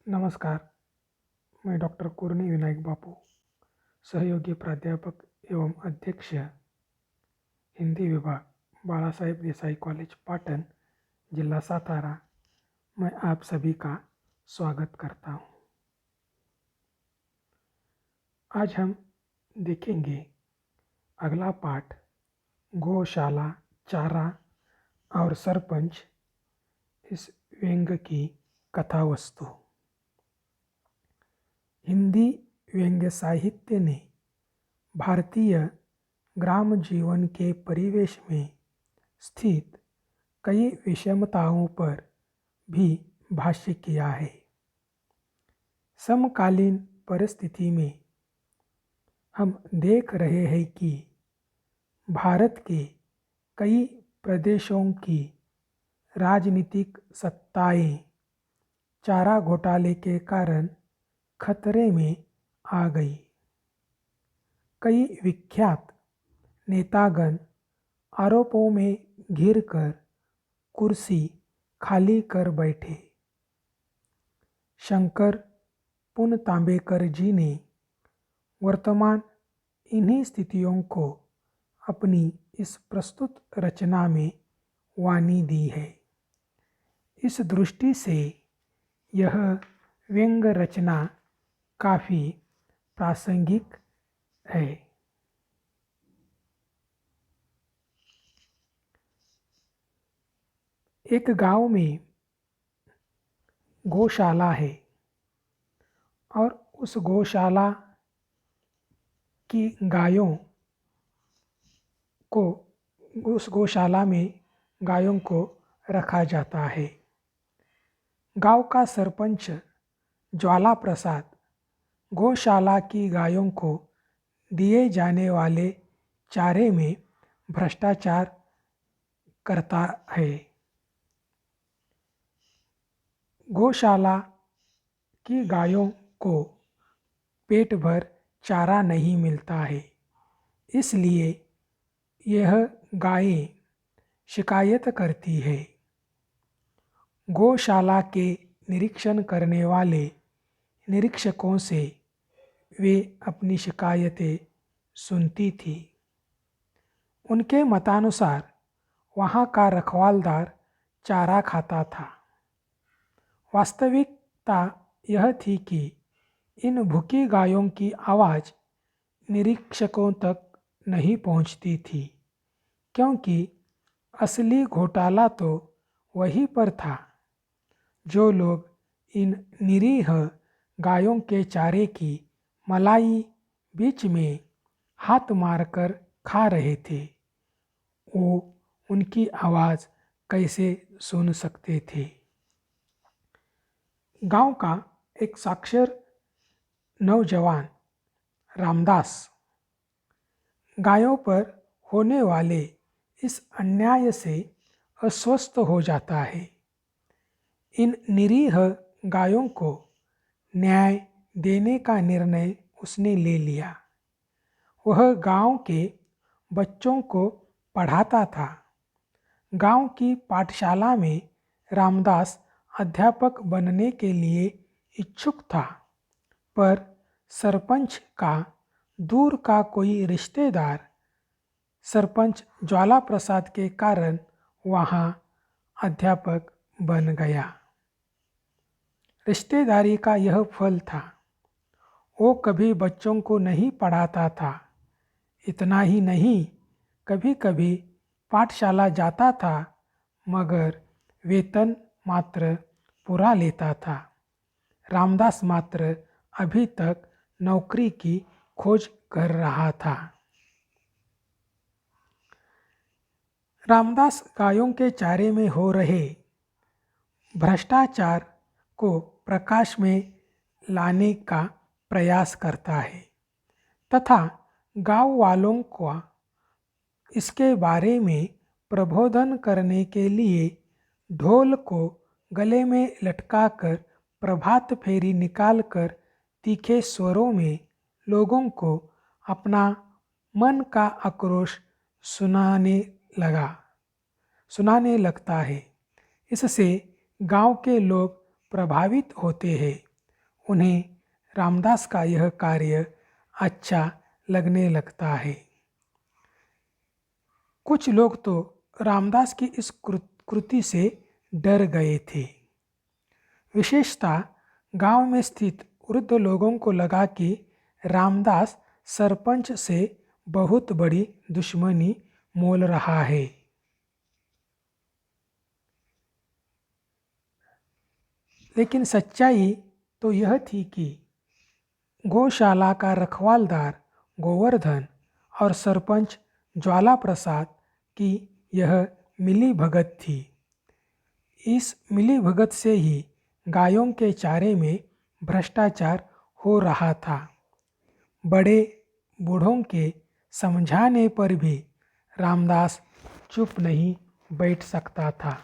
नमस्कार, मैं डॉक्टर कुरनी विनायक बापू, सहयोगी प्राध्यापक एवं अध्यक्ष हिंदी विभाग, बाला साहेब देसाई कॉलेज पाटन, जिला सातारा। मैं आप सभी का स्वागत करता हूँ। आज हम देखेंगे अगला पाठ, गौशाला, चारा और सरपंच, इस व्यंग्य की कथा वस्तु। हिंदी व्यंग्य साहित्य ने भारतीय ग्राम जीवन के परिवेश में स्थित कई विषमताओं पर भी भाष्य किया है। समकालीन परिस्थिति में हम देख रहे हैं कि भारत के कई प्रदेशों की राजनीतिक सत्ताएं चारा घोटाले के कारण खतरे में आ गई। कई विख्यात नेतागण आरोपों में घिरकर कुर्सी खाली कर बैठे। शंकर पुनतांबेकर जी ने वर्तमान इन्हीं स्थितियों को अपनी इस प्रस्तुत रचना में वानी दी है। इस दृष्टि से यह व्यंग्य रचना काफ़ी प्रासंगिक है। एक गांव में गौशाला है और उस गौशाला की गायों को उस गौशाला में गायों को रखा जाता है। गांव का सरपंच ज्वाला प्रसाद गौशाला की गायों को दिए जाने वाले चारे में भ्रष्टाचार करता है। गौशाला की गायों को पेट भर चारा नहीं मिलता है, इसलिए यह गायें शिकायत करती है। गौशाला के निरीक्षण करने वाले निरीक्षकों से वे अपनी शिकायतें सुनती थी। उनके मतानुसार वहाँ का रखवालदार चारा खाता था। वास्तविकता यह थी कि इन भूखी गायों की आवाज़ निरीक्षकों तक नहीं पहुँचती थी, क्योंकि असली घोटाला तो वहीं पर था। जो लोग इन निरीह गायों के चारे की मलाई बीच में हाथ मारकर खा रहे थे, वो उनकी आवाज़ कैसे सुन सकते थे। गांव का एक साक्षर नौजवान रामदास गायों पर होने वाले इस अन्याय से अस्वस्थ हो जाता है। इन निरीह गायों को न्याय देने का निर्णय उसने ले लिया। वह गांव के बच्चों को पढ़ाता था। गांव की पाठशाला में रामदास अध्यापक बनने के लिए इच्छुक था, पर सरपंच का दूर का कोई रिश्तेदार सरपंच ज्वाला प्रसाद के कारण वहाँ अध्यापक बन गया। रिश्तेदारी का यह फल था। वो कभी बच्चों को नहीं पढ़ाता था। इतना ही नहीं, कभी कभी पाठशाला जाता था, मगर वेतन मात्र पूरा लेता था। रामदास मात्र अभी तक नौकरी की खोज कर रहा था। रामदास गायों के चारे में हो रहे भ्रष्टाचार को प्रकाश में लाने का प्रयास करता है तथा गांव वालों को इसके बारे में प्रबोधन करने के लिए ढोल को गले में लटकाकर प्रभात फेरी निकालकर तीखे स्वरों में लोगों को अपना मन का आक्रोश सुनाने लगता है। इससे गांव के लोग प्रभावित होते हैं उन्हें रामदास का यह कार्य अच्छा लगने लगता है। कुछ लोग तो रामदास की इस कृति से डर गए थे। विशेषतः गांव में स्थित वृद्ध लोगों को लगा कि रामदास सरपंच से बहुत बड़ी दुश्मनी मोल रहा है। लेकिन सच्चाई तो यह थी कि गौशाला का रखवालदार गोवर्धन और सरपंच ज्वाला प्रसाद की यह मिली भगत थी। इस मिली भगत से ही गायों के चारे में भ्रष्टाचार हो रहा था। बड़े बूढ़ों के समझाने पर भी रामदास चुप नहीं बैठ सकता था।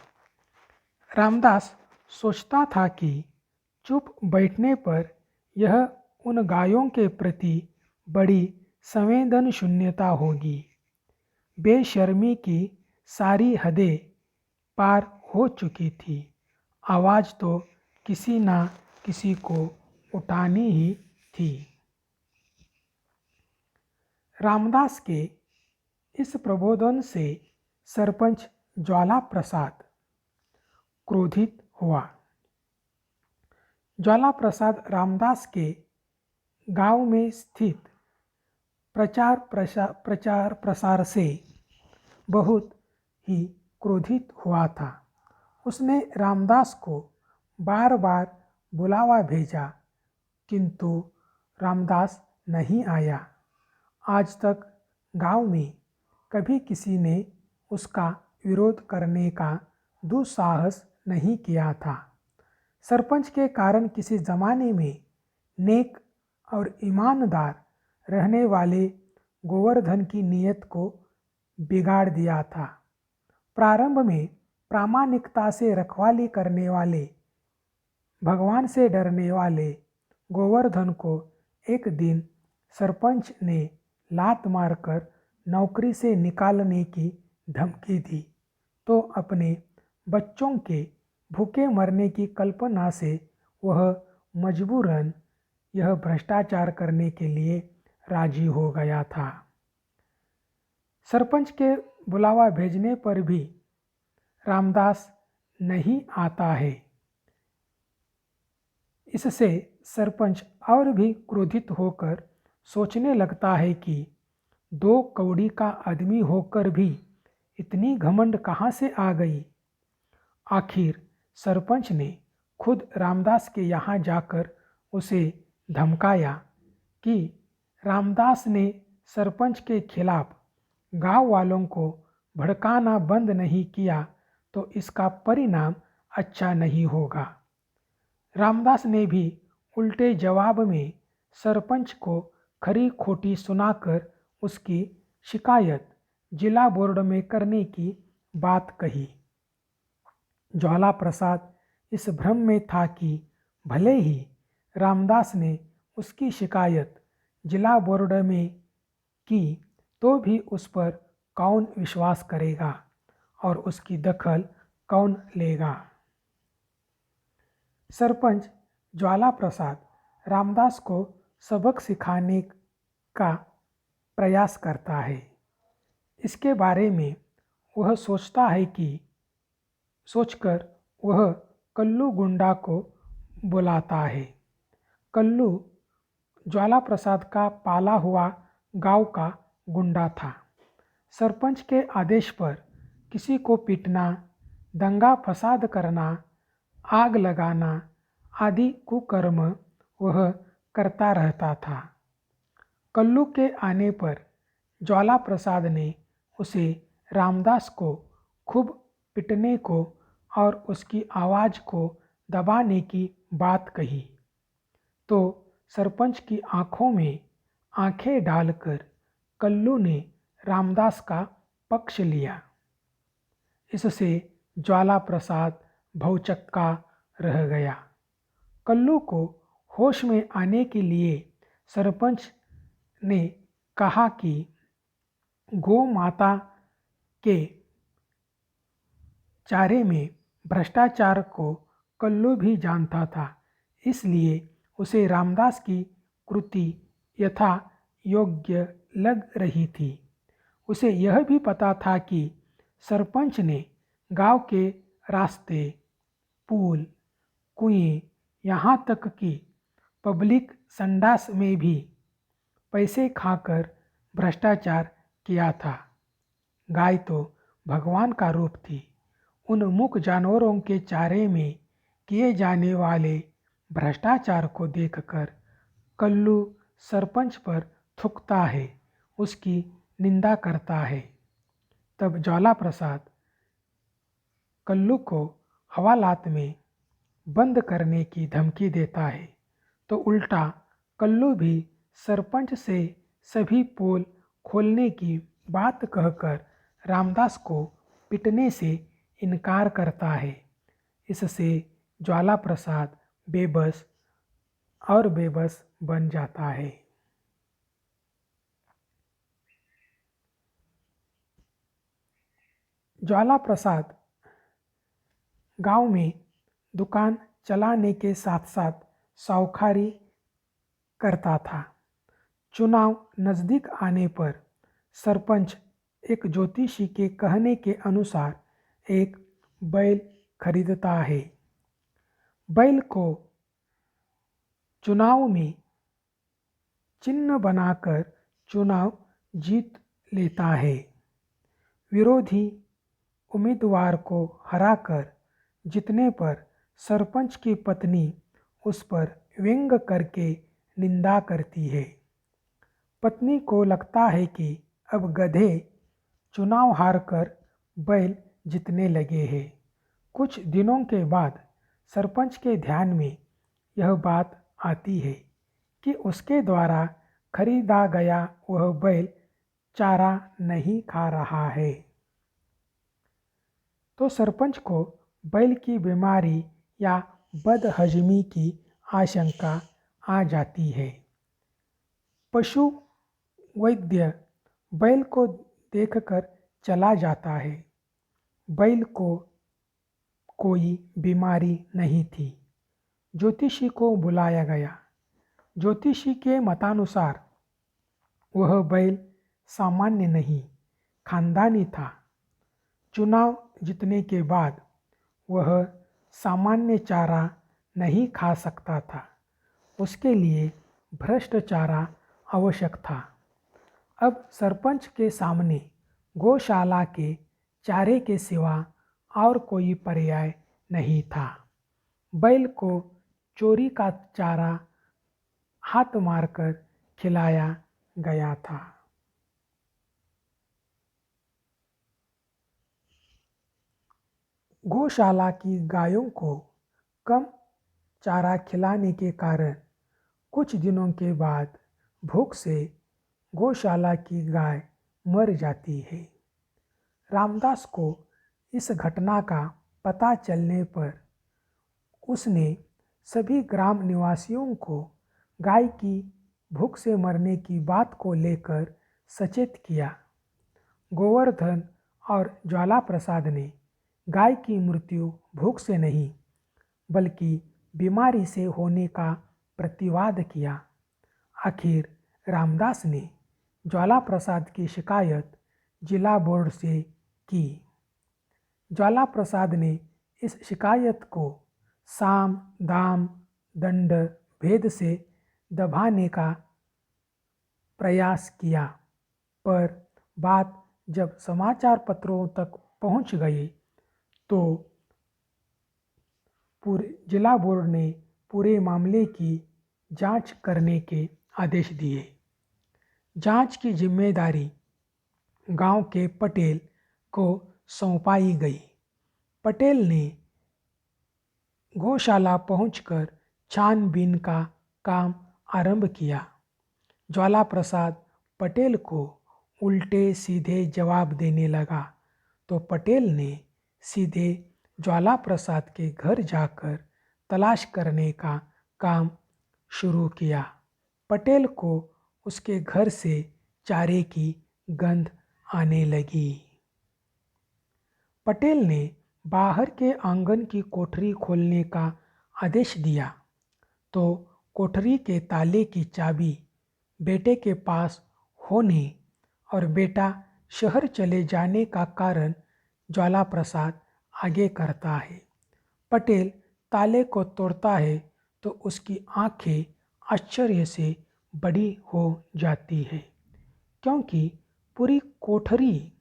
रामदास सोचता था कि चुप बैठने पर यह उन गायों के प्रति बड़ी संवेदन शून्यता होगी। बेशर्मी की सारी हदें पार हो चुकी थी। आवाज़ तो किसी ना किसी को उठानी ही थी। रामदास के इस प्रबोधन से सरपंच ज्वाला प्रसाद क्रोधित हुआ। ज्वाला प्रसाद रामदास के गांव में स्थित प्रचार प्रसार से बहुत ही क्रोधित हुआ था। उसने रामदास को बार बार बुलावा भेजा, किंतु रामदास नहीं आया। आज तक गांव में कभी किसी ने उसका विरोध करने का दुस्साहस नहीं किया था। सरपंच के कारण किसी ज़माने में नेक और ईमानदार रहने वाले गोवर्धन की नीयत को बिगाड़ दिया था। प्रारंभ में प्रामाणिकता से रखवाली करने वाले, भगवान से डरने वाले गोवर्धन को एक दिन सरपंच ने लात मारकर नौकरी से निकालने की धमकी दी, तो अपने बच्चों के भूखे मरने की कल्पना से वह मजबूरन यह भ्रष्टाचार करने के लिए राजी हो गया था। सरपंच के बुलावा भेजने पर भी रामदास नहीं आता है। इससे सरपंच और भी क्रोधित होकर सोचने लगता है कि 2 कौड़ी का आदमी होकर भी इतनी घमंड कहाँ से आ गई। आखिर सरपंच ने खुद रामदास के यहाँ जाकर उसे धमकाया कि रामदास ने सरपंच के खिलाफ गांव वालों को भड़काना बंद नहीं किया तो इसका परिणाम अच्छा नहीं होगा। रामदास ने भी उल्टे जवाब में सरपंच को खरी खोटी सुनाकर उसकी शिकायत जिला बोर्ड में करने की बात कही। ज्वाला प्रसाद इस भ्रम में था कि भले ही रामदास ने उसकी शिकायत जिला बोर्ड में की तो भी उस पर कौन विश्वास करेगा और उसकी दखल कौन लेगा। सरपंच ज्वाला प्रसाद रामदास को सबक सिखाने का प्रयास करता है। इसके बारे में वह सोचकर वह कल्लू गुंडा को बुलाता है। कल्लू ज्वाला प्रसाद का पाला हुआ गांव का गुंडा था। सरपंच के आदेश पर किसी को पीटना, दंगा फसाद करना, आग लगाना आदि कुकर्म वह करता रहता था। कल्लू के आने पर ज्वाला प्रसाद ने उसे रामदास को खूब पिटने को और उसकी आवाज़ को दबाने की बात कही, तो सरपंच की आंखों में आंखें डालकर कल्लू ने रामदास का पक्ष लिया। इससे ज्वाला प्रसाद भौचक्का रह गया। कल्लू को होश में आने के लिए सरपंच ने कहा कि गौ माता के चारे में भ्रष्टाचार को कल्लू भी जानता था, इसलिए उसे रामदास की कृति यथा योग्य लग रही थी। उसे यह भी पता था कि सरपंच ने गांव के रास्ते, पुल, कुएं, यहाँ तक कि पब्लिक संडास में भी पैसे खाकर भ्रष्टाचार किया था। गाय तो भगवान का रूप थी। उन मूक जानवरों के चारे में किए जाने वाले भ्रष्टाचार को देखकर कल्लू सरपंच पर थूकता है, उसकी निंदा करता है। तब ज्वाला प्रसाद कल्लू को हवालात में बंद करने की धमकी देता है, तो उल्टा कल्लू भी सरपंच से सभी पोल खोलने की बात कहकर रामदास को पिटने से इनकार करता है। इससे ज्वाला प्रसाद बेबस और बेबस बन जाता है। ज्वाला प्रसाद गांव में दुकान चलाने के साथ साथ साहूकारी करता था। चुनाव नज़दीक आने पर सरपंच एक ज्योतिषी के कहने के अनुसार एक बैल खरीदता है। बैल को चुनाव में चिन्ह बनाकर चुनाव जीत लेता है। विरोधी उम्मीदवार को हराकर जीतने पर सरपंच की पत्नी उस पर व्यंग करके निंदा करती है। पत्नी को लगता है कि अब गधे चुनाव हारकर बैल जीतने लगे हैं। कुछ दिनों के बाद सरपंच के ध्यान में यह बात आती है कि उसके द्वारा खरीदा गया वह बैल चारा नहीं खा रहा है। तो सरपंच को बैल की बीमारी या बदहजमी की आशंका आ जाती है। पशु वैद्य बैल को देखकर चला जाता है। बैल को कोई बीमारी नहीं थी। ज्योतिषी को बुलाया गया। ज्योतिषी के मतानुसार वह बैल सामान्य नहीं, खानदानी था। चुनाव जीतने के बाद वह सामान्य चारा नहीं खा सकता था। उसके लिए भ्रष्ट चारा आवश्यक था। अब सरपंच के सामने गौशाला के चारे के सिवा और कोई पर्याय नहीं था। बैल को चोरी का चारा हाथ मारकर खिलाया गया था। गौशाला की गायों को कम चारा खिलाने के कारण कुछ दिनों के बाद भूख से गौशाला की गाय मर जाती है। रामदास को इस घटना का पता चलने पर उसने सभी ग्राम निवासियों को गाय की भूख से मरने की बात को लेकर सचेत किया। गोवर्धन और ज्वाला प्रसाद ने गाय की मृत्यु भूख से नहीं बल्कि बीमारी से होने का प्रतिवाद किया। आखिर रामदास ने ज्वाला प्रसाद की शिकायत जिला बोर्ड से की। ज्वाला प्रसाद ने इस शिकायत को साम दाम दंड भेद से दबाने का प्रयास किया, पर बात जब समाचार पत्रों तक पहुंच गई तो जिला बोर्ड ने पूरे मामले की जांच करने के आदेश दिए। जांच की जिम्मेदारी गांव के पटेल को सौंपाई गई। पटेल ने गौशाला पहुंचकर छानबीन का काम आरंभ किया। ज्वाला प्रसाद पटेल को उल्टे सीधे जवाब देने लगा, तो पटेल ने सीधे ज्वाला प्रसाद के घर जाकर तलाश करने का काम शुरू किया। पटेल को उसके घर से चारे की गंध आने लगी। पटेल ने बाहर के आंगन की कोठरी खोलने का आदेश दिया, तो कोठरी के ताले की चाबी बेटे के पास होने और बेटा शहर चले जाने का कारण ज्वाला प्रसाद आगे करता है। पटेल ताले को तोड़ता है तो उसकी आंखें आश्चर्य से बड़ी हो जाती है, क्योंकि पूरी कोठरी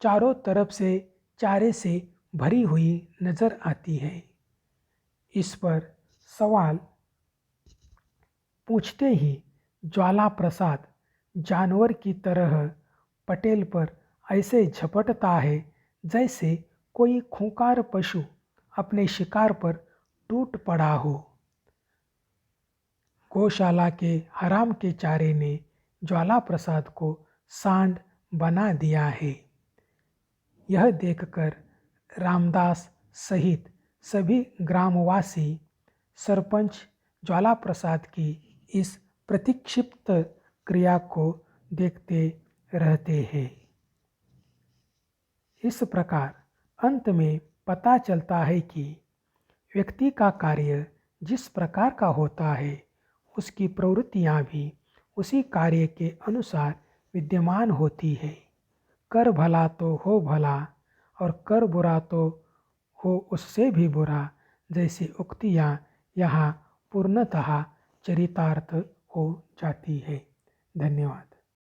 चारों तरफ से चारे से भरी हुई नजर आती है। इस पर सवाल पूछते ही ज्वाला प्रसाद जानवर की तरह पटेल पर ऐसे झपटता है जैसे कोई खूंखार पशु अपने शिकार पर टूट पड़ा हो। गौशाला के हराम के चारे ने ज्वाला प्रसाद को सांड बना दिया है। यह देखकर रामदास सहित सभी ग्रामवासी सरपंच ज्वाला प्रसाद की इस प्रतिक्षिप्त क्रिया को देखते रहते हैं। इस प्रकार अंत में पता चलता है कि व्यक्ति का कार्य जिस प्रकार का होता है उसकी प्रवृत्तियाँ भी उसी कार्य के अनुसार विद्यमान होती है। कर भला तो हो भला और कर बुरा तो हो उससे भी बुरा जैसी उक्तियाँ यहाँ पूर्णतः चरितार्थ हो जाती है। धन्यवाद।